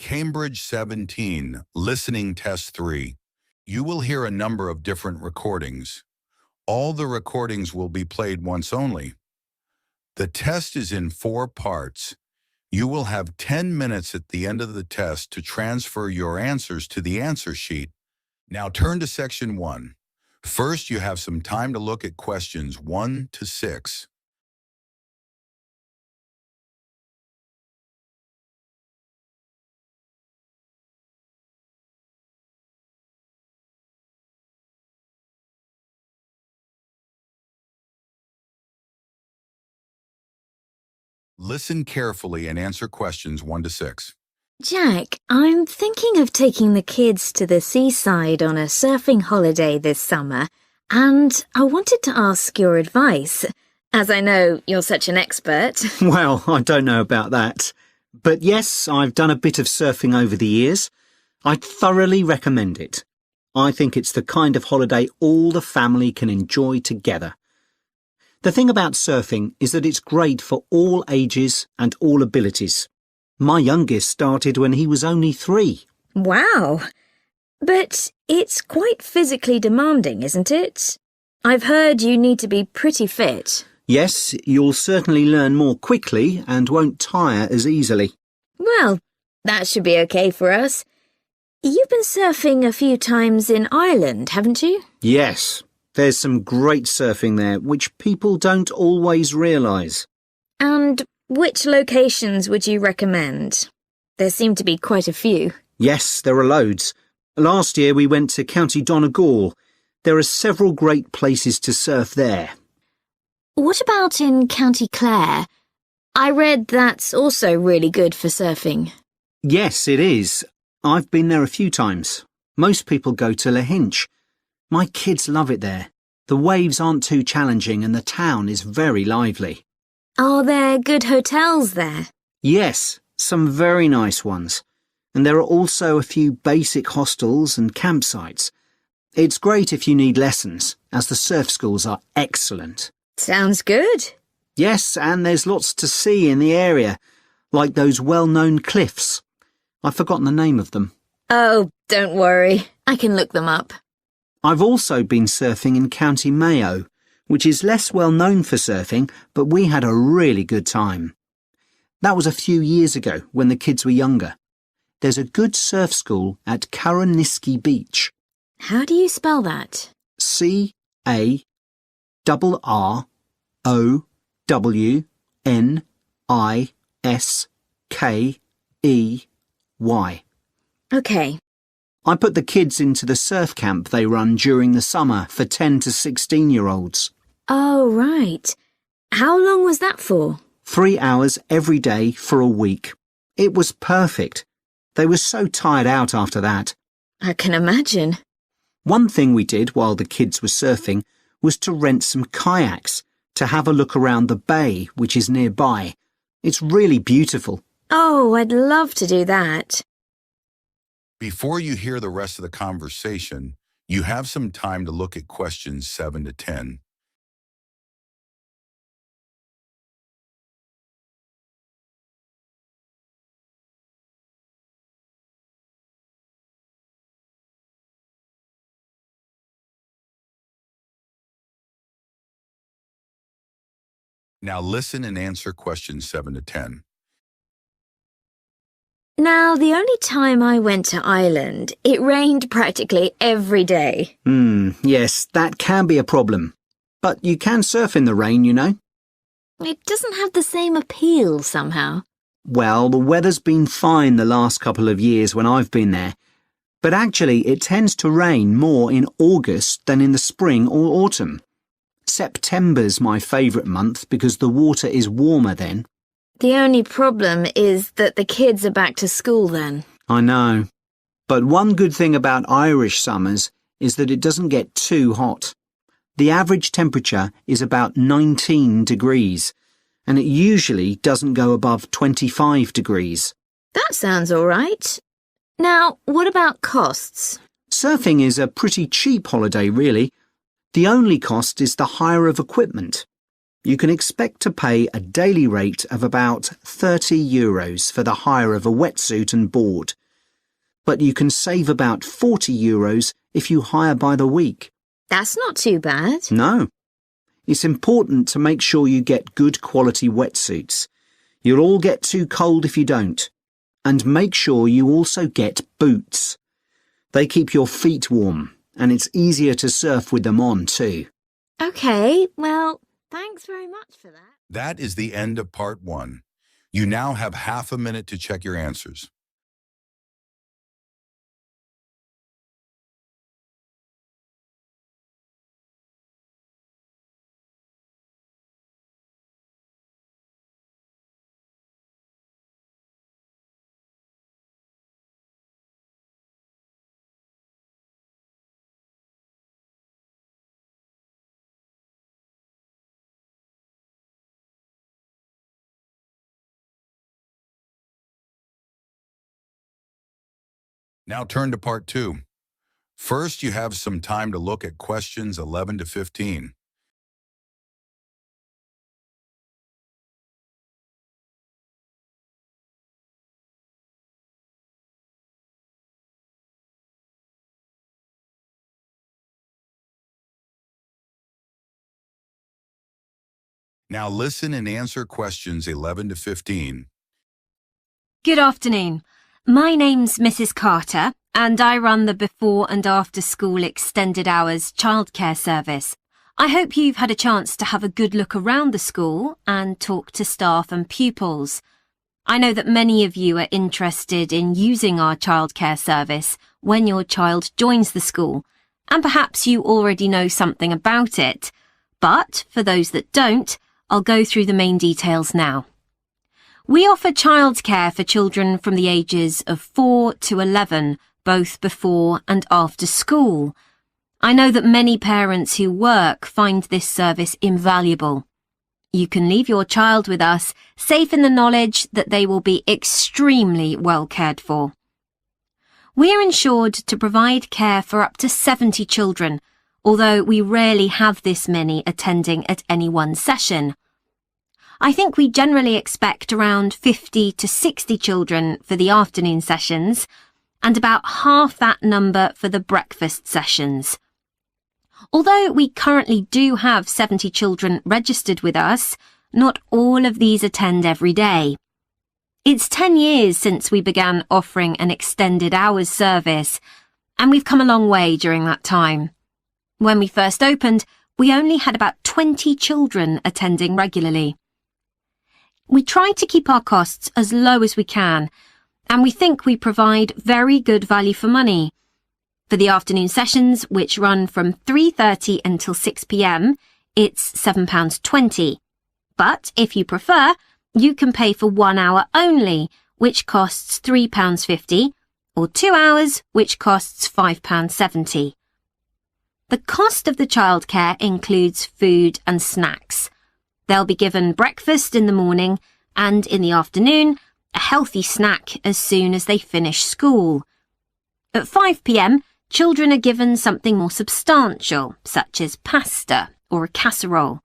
Cambridge 17, Listening Test 3. You will hear a number of different recordings. All the recordings will be played once only. The test is in 4 parts. You will have 10 minutes at the end of the test to transfer your answers to the answer sheet. Now turn to section 1. First, you have some time to look at questions 1 to 6. Listen carefully and answer questions 1 to 6. Jack, I'm thinking of taking the kids to the seaside on a surfing holiday this summer, and I wanted to ask your advice, as I know you're such an expert. Well, I don't know about that. But yes, I've done a bit of surfing over the years. I'd thoroughly recommend it. I think it's the kind of holiday all the family can enjoy together. The thing about surfing is that it's great for all ages and all abilities. My youngest started when he was only 3. Wow! But it's quite physically demanding, isn't it? I've heard you need to be pretty fit. Yes, you'll certainly learn more quickly and won't tire as easily. Well, that should be okay for us. You've been surfing a few times in Ireland, haven't you? Yes, there's some great surfing there, which people don't always realise. And which locations would you recommend? There seem to be quite a few. Yes, there are loads. Last year we went to County Donegal. There are several great places to surf there. What about in County Clare? I read that's also really good for surfing. Yes, it is. I've been there a few times. Most people go to Lahinch. My kids love it there. The waves aren't too challenging and the town is very lively. Are there good hotels there? Yes, some very nice ones. And there are also a few basic hostels and campsites. It's great if you need lessons, as the surf schools are excellent. Sounds good. Yes, and there's lots to see in the area, like those well-known cliffs. I've forgotten the name of them. Oh, don't worry. I can look them up. I've also been surfing in County Mayo, which is less well known for surfing, but we had a really good time. That was a few years ago when the kids were younger. There's a good surf school at Carraniskey Beach. How do you spell that? CARROWNISKEY. Okay. I put the kids into the surf camp they run during the summer for 10 to 16-year-olds. Oh, right. How long was that for? 3 hours every day for a week. It was perfect. They were so tired out after that. I can imagine. One thing we did while the kids were surfing was to rent some kayaks to have a look around the bay, which is nearby. It's really beautiful. Oh, I'd love to do that. Before you hear the rest of the conversation, you have some time to look at questions 7 to 10. Now listen and answer questions 7 to 10. Now, the only time I went to Ireland, it rained practically every day. Yes, that can be a problem. But you can surf in the rain, you know. It doesn't have the same appeal somehow. Well, the weather's been fine the last couple of years when I've been there. But actually, it tends to rain more in August than in the spring or autumn. September's my favourite month because the water is warmer then. The only problem is that the kids are back to school then. I know. But one good thing about Irish summers is that it doesn't get too hot. The average temperature is about 19 degrees, and it usually doesn't go above 25 degrees. That sounds all right. Now, what about costs? Surfing is a pretty cheap holiday, really. The only cost is the hire of equipment. You can expect to pay a daily rate of about €30 for the hire of a wetsuit and board, but you can save about €40 if you hire by the week. That's not too bad. No. It's important to make sure you get good quality wetsuits. You'll all get too cold if you don't. And make sure you also get boots. They keep your feet warm, and it's easier to surf with them on too. Okay, well, thanks very much for that. That is the end of part 1. You now have half a minute to check your answers. Now turn to part 2. First, you have some time to look at questions 11 to 15. Now listen and answer questions 11 to 15. Good afternoon. My name's Mrs. Carter, and I run the before and after school extended hours childcare service. I hope you've had a chance to have a good look around the school and talk to staff and pupils. I know that many of you are interested in using our childcare service when your child joins the school, and perhaps you already know something about it. But for those that don't, I'll go through the main details now. We offer childcare for children from the ages of 4 to 11, both before and after school. I know that many parents who work find this service invaluable. You can leave your child with us, safe in the knowledge that they will be extremely well cared for. We are insured to provide care for up to 70 children, although we rarely have this many attending at any one session. I think we generally expect around 50 to 60 children for the afternoon sessions, and about half that number for the breakfast sessions. Although we currently do have 70 children registered with us, not all of these attend every day. It's 10 years since we began offering an extended hours service, and we've come a long way during that time. When we first opened, we only had about 20 children attending regularly. We try to keep our costs as low as we can, and we think we provide very good value for money. For the afternoon sessions, which run from 3:30 until 6 p.m, it's £7.20. But if you prefer, you can pay for 1 hour only, which costs £3.50, or 2 hours, which costs £5.70. The cost of the childcare includes food and snacks. They'll be given breakfast in the morning and in the afternoon, a healthy snack as soon as they finish school. At 5 p.m, children are given something more substantial, such as pasta or a casserole.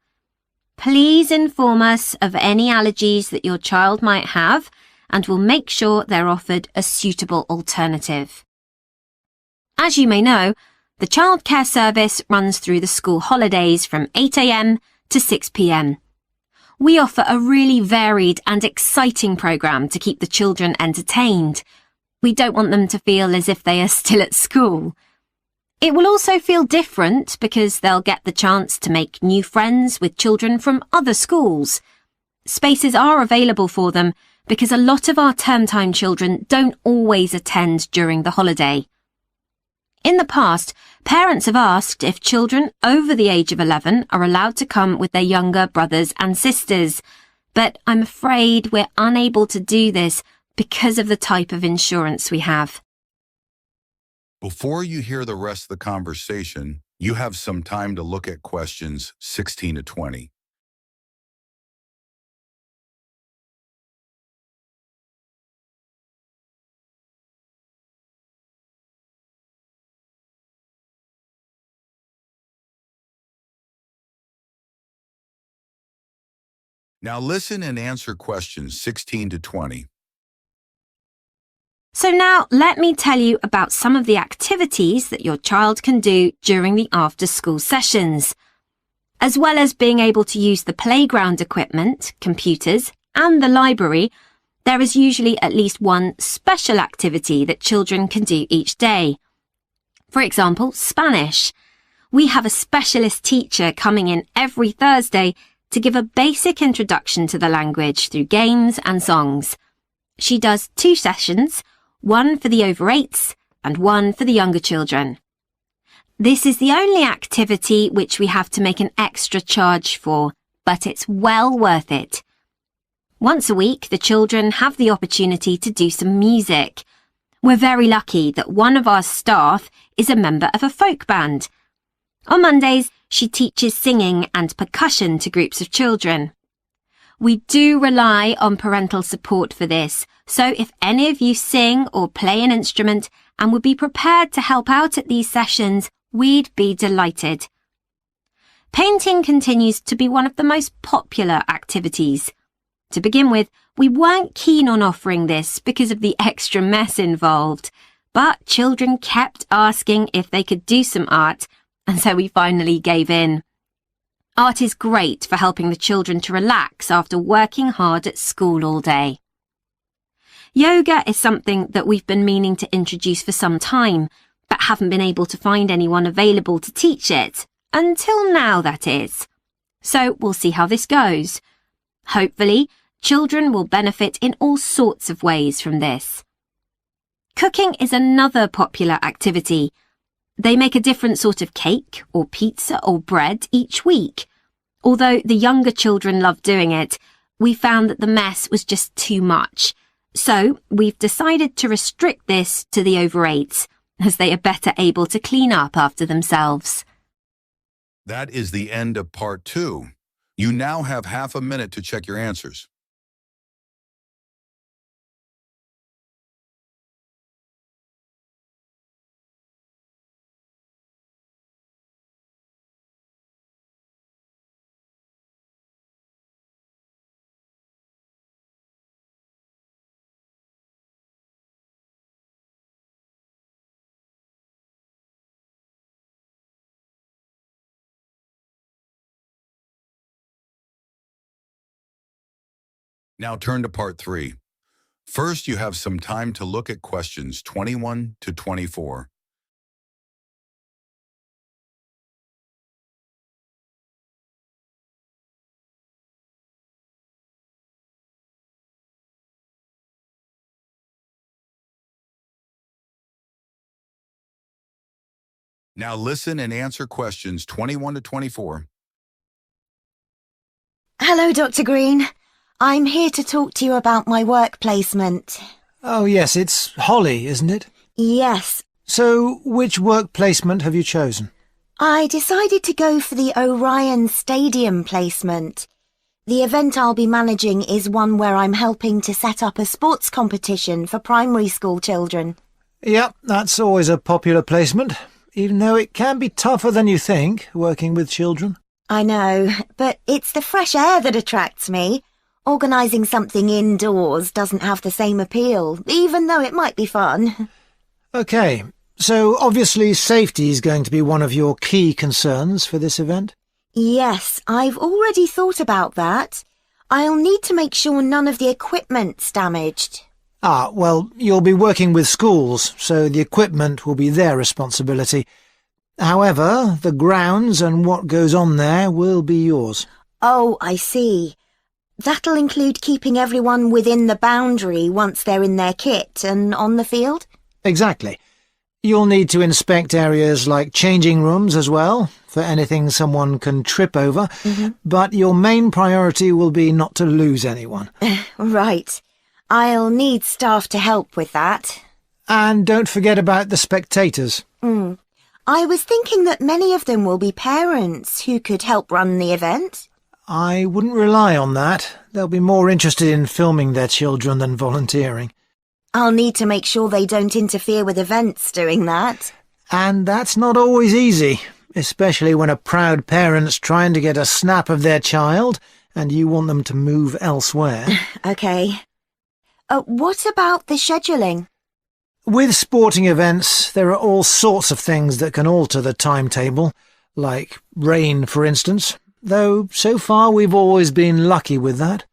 Please inform us of any allergies that your child might have, and we'll make sure they're offered a suitable alternative. As you may know, the childcare service runs through the school holidays from 8 a.m. to 6 p.m. We offer a really varied and exciting programme to keep the children entertained. We don't want them to feel as if they are still at school. It will also feel different because they'll get the chance to make new friends with children from other schools. Spaces are available for them because a lot of our term time children don't always attend during the holiday. In the past, parents have asked if children over the age of 11 are allowed to come with their younger brothers and sisters, but I'm afraid we're unable to do this because of the type of insurance we have. Before you hear the rest of the conversation, you have some time to look at questions 16 to 20. Now listen and answer questions 16 to 20. So now let me tell you about some of the activities that your child can do during the after-school sessions. As well as being able to use the playground equipment, computers, and the library, there is usually at least one special activity that children can do each day. For example, Spanish. We have a specialist teacher coming in every Thursday to give a basic introduction to the language through games and songs. She does 2 sessions, one for the over 8s and one for the younger children. This is the only activity which we have to make an extra charge for, but it's well worth it. Once a week, the children have the opportunity to do some music. We're very lucky that one of our staff is a member of a folk band. On Mondays, she teaches singing and percussion to groups of children. We do rely on parental support for this, so if any of you sing or play an instrument and would be prepared to help out at these sessions, we'd be delighted. Painting continues to be one of the most popular activities. To begin with, we weren't keen on offering this because of the extra mess involved, but children kept asking if they could do some art, and so we finally gave in. Art is great for helping the children to relax after working hard at school all day. Yoga is something that we've been meaning to introduce for some time, but haven't been able to find anyone available to teach it. Until now, that is. So we'll see how this goes. Hopefully, children will benefit in all sorts of ways from this. Cooking is another popular activity. They make a different sort of cake or pizza or bread each week. Although the younger children love doing it, we found that the mess was just too much. So we've decided to restrict this to the over 8s, as they are better able to clean up after themselves. That is the end of part 2. You now have half a minute to check your answers. Now turn to part 3. First, you have some time to look at questions 21 to 24. Now listen and answer questions 21 to 24. Hello, Dr. Green. I'm here to talk to you about my work placement. Oh, yes, it's Holly, isn't it? Yes. So, which work placement have you chosen? I decided to go for the Orion Stadium placement. The event I'll be managing is one where I'm helping to set up a sports competition for primary school children. Yep, that's always a popular placement, even though it can be tougher than you think, working with children. I know, but it's the fresh air that attracts me. Organising something indoors doesn't have the same appeal, even though it might be fun. OK, so obviously safety is going to be one of your key concerns for this event? Yes, I've already thought about that. I'll need to make sure none of the equipment's damaged. Ah, well, you'll be working with schools, so the equipment will be their responsibility. However, the grounds and what goes on there will be yours. Oh, I see. That'll include keeping everyone within the boundary once they're in their kit and on the field? Exactly. You'll need to inspect areas like changing rooms as well, for anything someone can trip over, but your main priority will be not to lose anyone. Right. I'll need staff to help with that. And don't forget about the spectators. I was thinking that many of them will be parents who could help run the event. I wouldn't rely on that. They'll be more interested in filming their children than volunteering. I'll need to make sure they don't interfere with events doing that. And that's not always easy, especially when a proud parent's trying to get a snap of their child and you want them to move elsewhere. OK. What about the scheduling? With sporting events, there are all sorts of things that can alter the timetable, like rain, for instance, though so far we've always been lucky with that.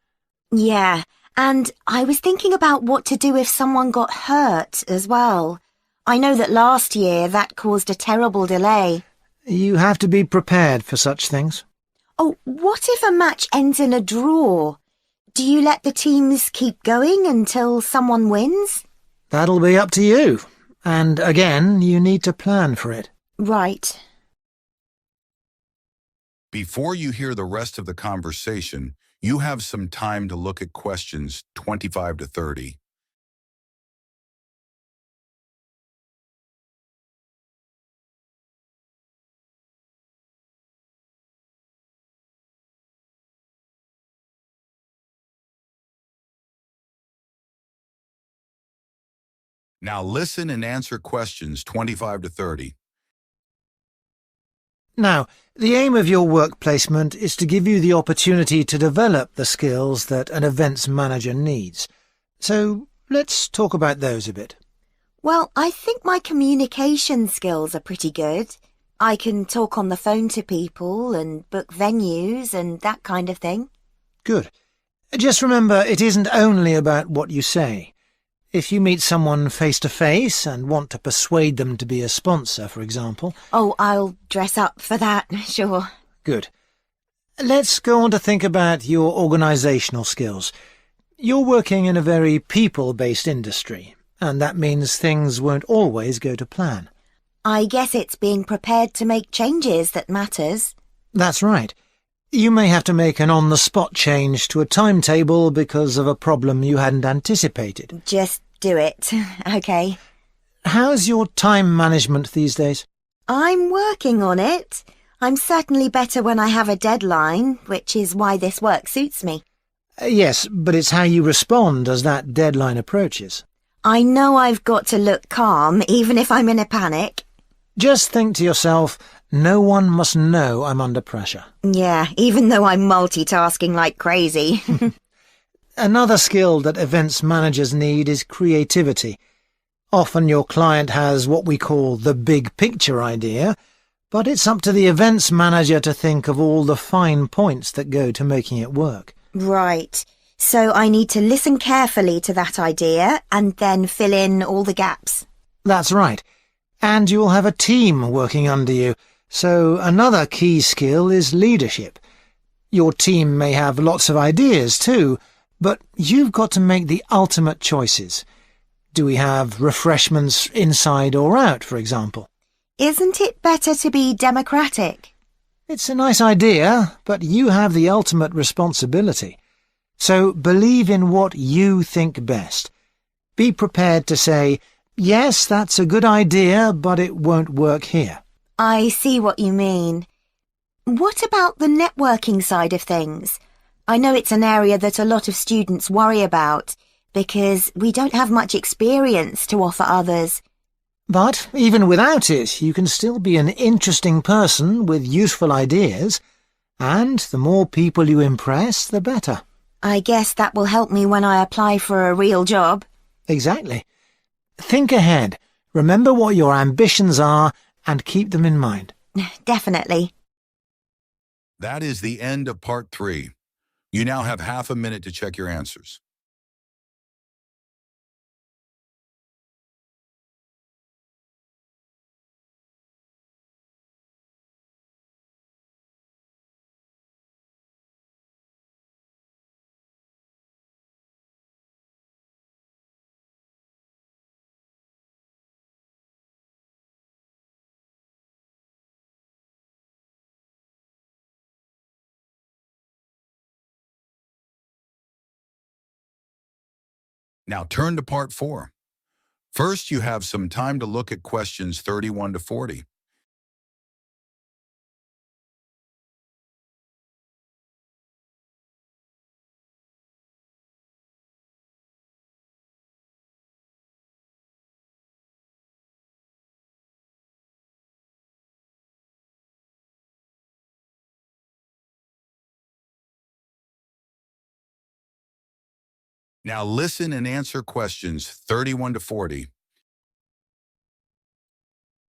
Yeah, and I was thinking about what to do if someone got hurt as well. I know that last year that caused a terrible delay. You have to be prepared for such things. Oh, what if a match ends in a draw? Do you let the teams keep going until someone wins? That'll be up to you. And again, you need to plan for it. Right. Before you hear the rest of the conversation, you have some time to look at questions 25 to 30. Now listen and answer questions 25 to 30. Now, the aim of your work placement is to give you the opportunity to develop the skills that an events manager needs. So let's talk about those a bit. Well, I think my communication skills are pretty good. I can talk on the phone to people and book venues and that kind of thing. Good. Just remember, it isn't only about what you say. If you meet someone face-to-face and want to persuade them to be a sponsor, for example... Oh, I'll dress up for that, sure. Good. Let's go on to think about your organisational skills. You're working in a very people-based industry, and that means things won't always go to plan. I guess it's being prepared to make changes that matters. That's right. You may have to make an on-the-spot change to a timetable because of a problem you hadn't anticipated. Just do it, OK. How's your time management these days? I'm working on it. I'm certainly better when I have a deadline, which is why this work suits me. Yes, but it's how you respond as that deadline approaches. I know I've got to look calm, even if I'm in a panic. Just think to yourself, no one must know I'm under pressure. Yeah, even though I'm multitasking like crazy. Another skill that events managers need is creativity. Often your client has what we call the big picture idea, but it's up to the events manager to think of all the fine points that go to making it work. Right. So I need to listen carefully to that idea and then fill in all the gaps. That's right. And you'll have a team working under you. So another key skill is leadership. Your team may have lots of ideas too, but you've got to make the ultimate choices. Do we have refreshments inside or out, for example? Isn't it better to be democratic? It's a nice idea, but you have the ultimate responsibility. So believe in what you think best. Be prepared to say, yes, that's a good idea, but it won't work here. I see what you mean. What about the networking side of things? I know it's an area that a lot of students worry about because we don't have much experience to offer others. But even without it, you can still be an interesting person with useful ideas, and the more people you impress, the better. I guess that will help me when I apply for a real job. Exactly. Think ahead. Remember what your ambitions are and keep them in mind. Definitely. That is the end of part 3. You now have half a minute to check your answers. Now turn to part 4. First, you have some time to look at questions 31 to 40. Now listen and answer questions 31 to 40.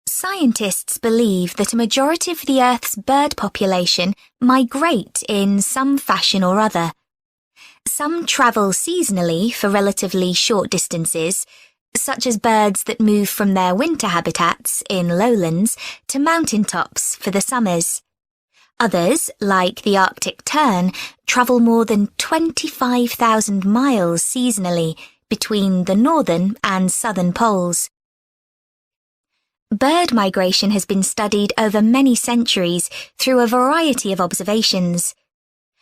Scientists believe that a majority of the Earth's bird population migrate in some fashion or other. Some travel seasonally for relatively short distances, such as birds that move from their winter habitats in lowlands to mountaintops for the summers. Others, like the Arctic tern, travel more than 25,000 miles seasonally between the northern and southern poles. Bird migration has been studied over many centuries through a variety of observations.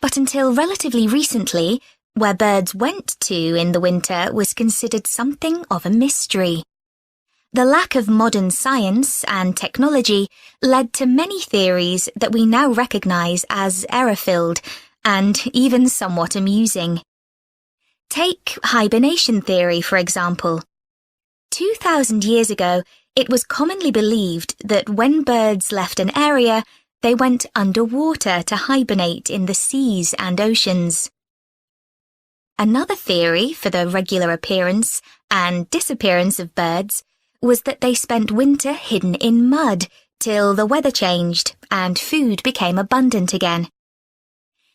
But until relatively recently, where birds went to in the winter was considered something of a mystery. The lack of modern science and technology led to many theories that we now recognize as error-filled and even somewhat amusing. Take hibernation theory, for example. 2,000 years ago, it was commonly believed that when birds left an area, they went underwater to hibernate in the seas and oceans. Another theory for the regular appearance and disappearance of birds was that they spent winter hidden in mud till the weather changed and food became abundant again.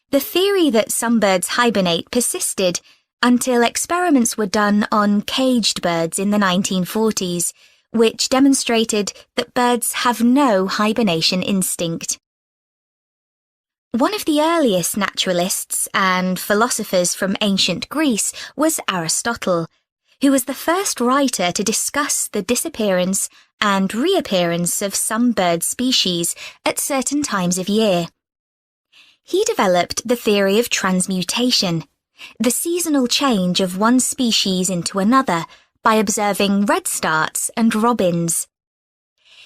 The theory that some birds hibernate persisted until experiments were done on caged birds in the 1940s, which demonstrated that birds have no hibernation instinct. One of the earliest naturalists and philosophers from ancient Greece was Aristotle, who was the first writer to discuss the disappearance and reappearance of some bird species at certain times of year. He developed the theory of transmutation, the seasonal change of one species into another by observing redstarts and robins.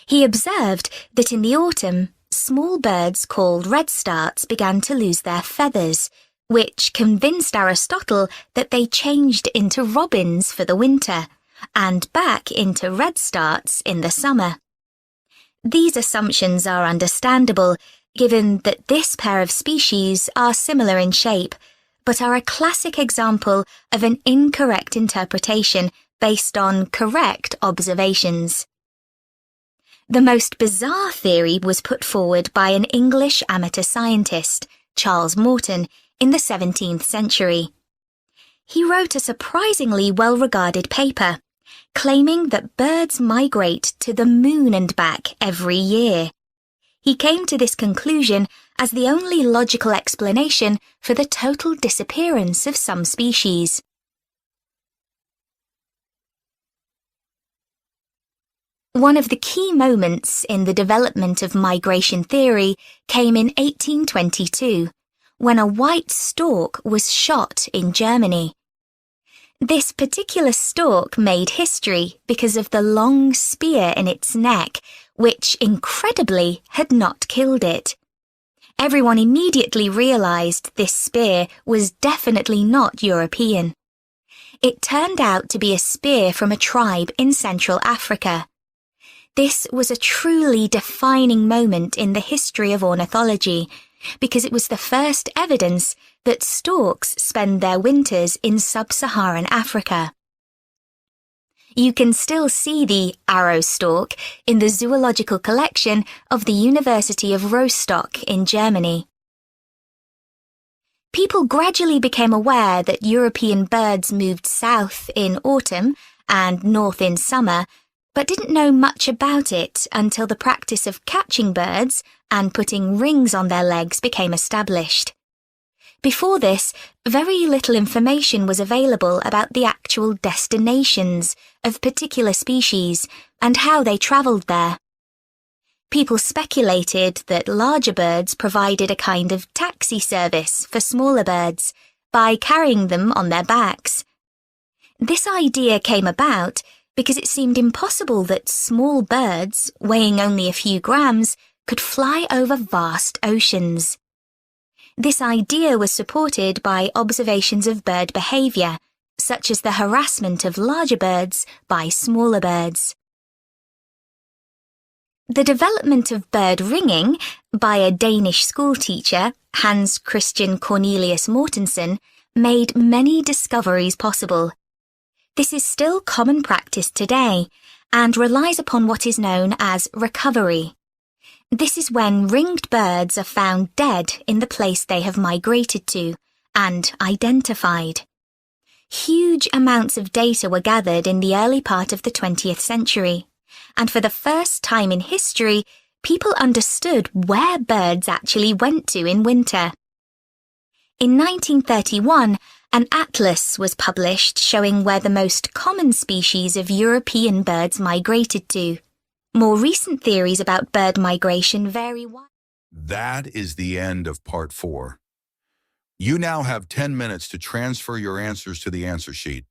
He observed that in the autumn, small birds called redstarts began to lose their feathers, which convinced Aristotle that they changed into robins for the winter and back into redstarts in the summer. These assumptions are understandable, given that this pair of species are similar in shape, but are a classic example of an incorrect interpretation based on correct observations. The most bizarre theory was put forward by an English amateur scientist, Charles Morton, in the 17th century. He wrote a surprisingly well-regarded paper, claiming that birds migrate to the moon and back every year. He came to this conclusion as the only logical explanation for the total disappearance of some species. One of the key moments in the development of migration theory came in 1822, when a white stork was shot in Germany. This particular stork made history because of the long spear in its neck, which incredibly had not killed it. Everyone immediately realized this spear was definitely not European. It turned out to be a spear from a tribe in Central Africa. This was a truly defining moment in the history of ornithology, because it was the first evidence that storks spend their winters in sub-Saharan Africa. You can still see the arrow stork in the zoological collection of the University of Rostock in Germany. People gradually became aware that European birds moved south in autumn and north in summer, but didn't know much about it until the practice of catching birds and putting rings on their legs became established. Before this, very little information was available about the actual destinations of particular species and how they travelled there. People speculated that larger birds provided a kind of taxi service for smaller birds by carrying them on their backs. This idea came about because it seemed impossible that small birds, weighing only a few grams, could fly over vast oceans. This idea was supported by observations of bird behaviour, such as the harassment of larger birds by smaller birds. The development of bird ringing by a Danish schoolteacher, Hans Christian Cornelius Mortensen, made many discoveries possible. This is still common practice today and relies upon what is known as recovery. This is when ringed birds are found dead in the place they have migrated to and identified. Huge amounts of data were gathered in the early part of the 20th century, and for the first time in history, people understood where birds actually went to in winter. In 1931, an atlas was published showing where the most common species of European birds migrated to. More recent theories about bird migration vary widely. That is the end of part 4. You now have 10 minutes to transfer your answers to the answer sheet.